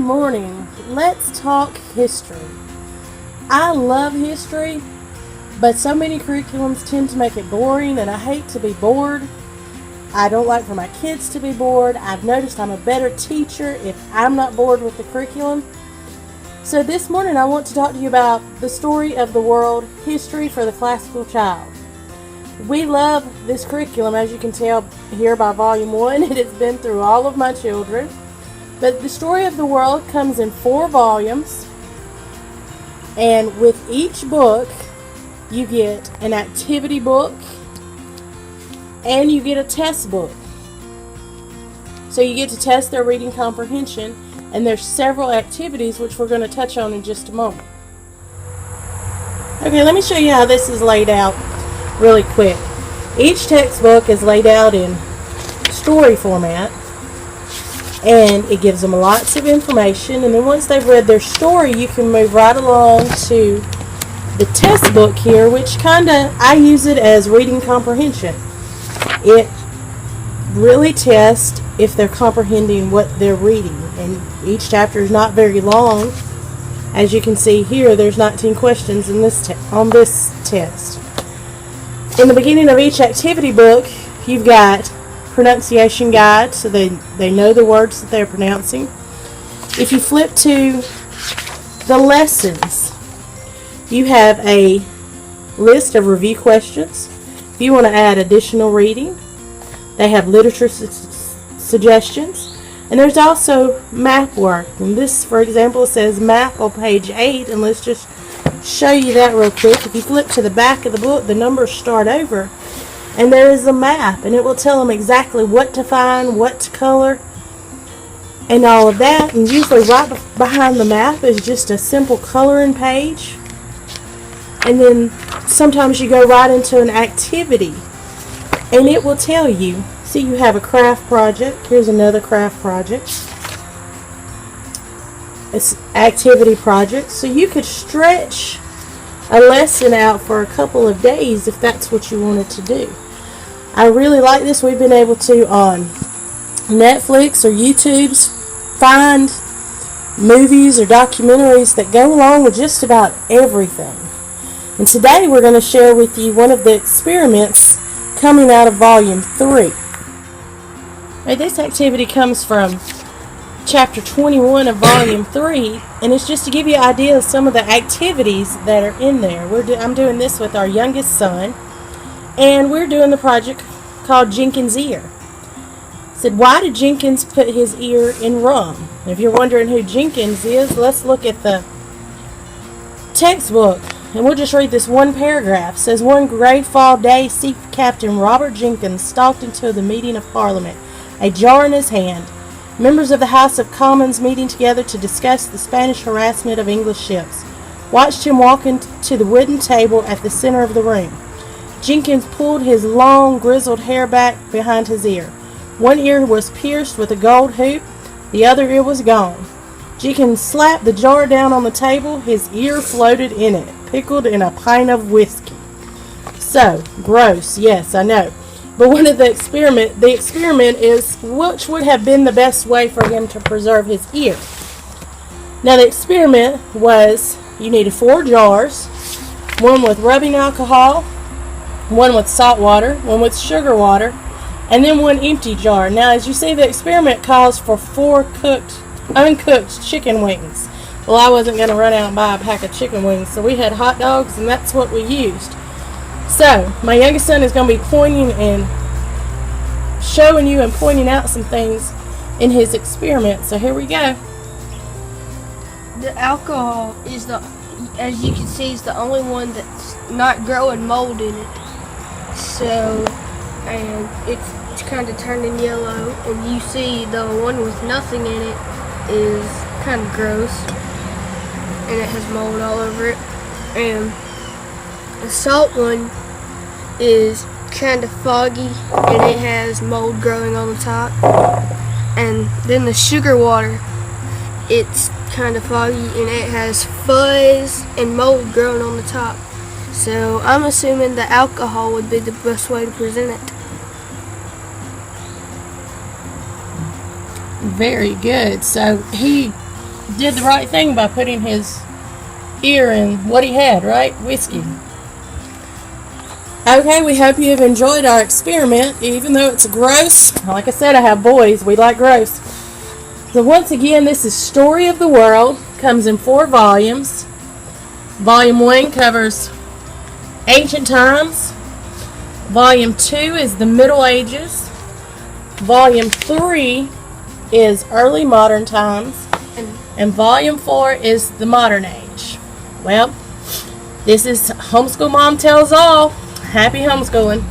morning. Let's talk history. I love history, but so many curriculums tend to make it boring, and I hate to be bored. I don't like for my kids to be bored. I've noticed I'm a better teacher if I'm not bored with the curriculum. So this morning I want to talk to you about the story of the world, history for the classical child. We love this curriculum, as you can tell here by volume 1. It has been through all of my children. But the story of the world comes in 4 volumes. And with each book, you get an activity book and you get a test book. So you get to test their reading comprehension, and there's several activities which we're going to touch on in just a moment. Okay, let me show you how this is laid out really quick. Each textbook is laid out in story format, and it gives them lots of information, and then once they've read their story, you can move right along to the test book here, which I use it as reading comprehension. It really tests if they're comprehending what they're reading, and each chapter is not very long. As you can see here, there's 19 questions in on this test. In the beginning of each activity book, you've got pronunciation guide, so they know the words that they're pronouncing. If you flip to the lessons, you have a list of review questions. If you want to add additional reading, they have literature suggestions, and there's also map work. And this, for example, says map on page 8, and let's just show you that real quick. If you flip to the back of the book, the numbers start over, and there is a map, and it will tell them exactly what to find, what to color, and all of that. And usually right behind the map is just a simple coloring page. And then sometimes you go right into an activity, and it will tell you. See, you have a craft project. Here's another craft project. It's activity project. So you could stretch a lesson out for a couple of days if that's what you wanted to do. I really like this. We've been able to, on Netflix or YouTube's, find movies or documentaries that go along with just about everything. And today we're going to share with you one of the experiments coming out of volume 3. Right, this activity comes from chapter 21 of volume 3, and it's just to give you an idea of some of the activities that are in there. I'm doing this with our youngest son, and we're doing the project called Jenkins' Ear. It said, why did Jenkins put his ear in rum? And if you're wondering who Jenkins is, let's look at the textbook, and we'll just read this one paragraph. It says, one gray fall day, Sea Captain Robert Jenkins stalked into the meeting of Parliament, a jar in his hand. Members of the House of Commons meeting together to discuss the Spanish harassment of English ships watched him walk into the wooden table at the center of the room. Jenkins pulled his long, grizzled hair back behind his ear. One ear was pierced with a gold hoop, the other ear was gone. Jenkins slapped the jar down on the table. His ear floated in it, pickled in a pint of whiskey. So, gross, yes, I know. But one of the experiment is which would have been the best way for him to preserve his ear. Now the experiment was you needed 4 jars, one with rubbing alcohol, one with salt water, one with sugar water, and then one empty jar. Now as you see, the experiment calls for 4 uncooked chicken wings. Well, I wasn't going to run out and buy a pack of chicken wings, so we had hot dogs, and that's what we used. So, my youngest son is going to be pointing and showing you and pointing out some things in his experiment. So here we go. The alcohol is as you can see, is the only one that's not growing mold in it. So, and it's kind of turning yellow, and you see the one with nothing in it is kind of gross, and it has mold all over it. And the salt one is kind of foggy, and it has mold growing on the top. And then the sugar water, it's kind of foggy, and it has fuzz and mold growing on the top. So I'm assuming the alcohol would be the best way to present it. Very good. So he did the right thing by putting his ear in what he had, right? Whiskey. Okay, we hope you have enjoyed our experiment, even though it's gross. Like I said, I have boys. We like gross. So once again, this is Story of the World. Comes in 4 volumes. Volume 1 covers ancient times. Volume 2 is the Middle Ages. Volume 3 is early modern times. And Volume 4 is the modern age. Well, this is Homeschool Mom Tells All. Happy homeschooling.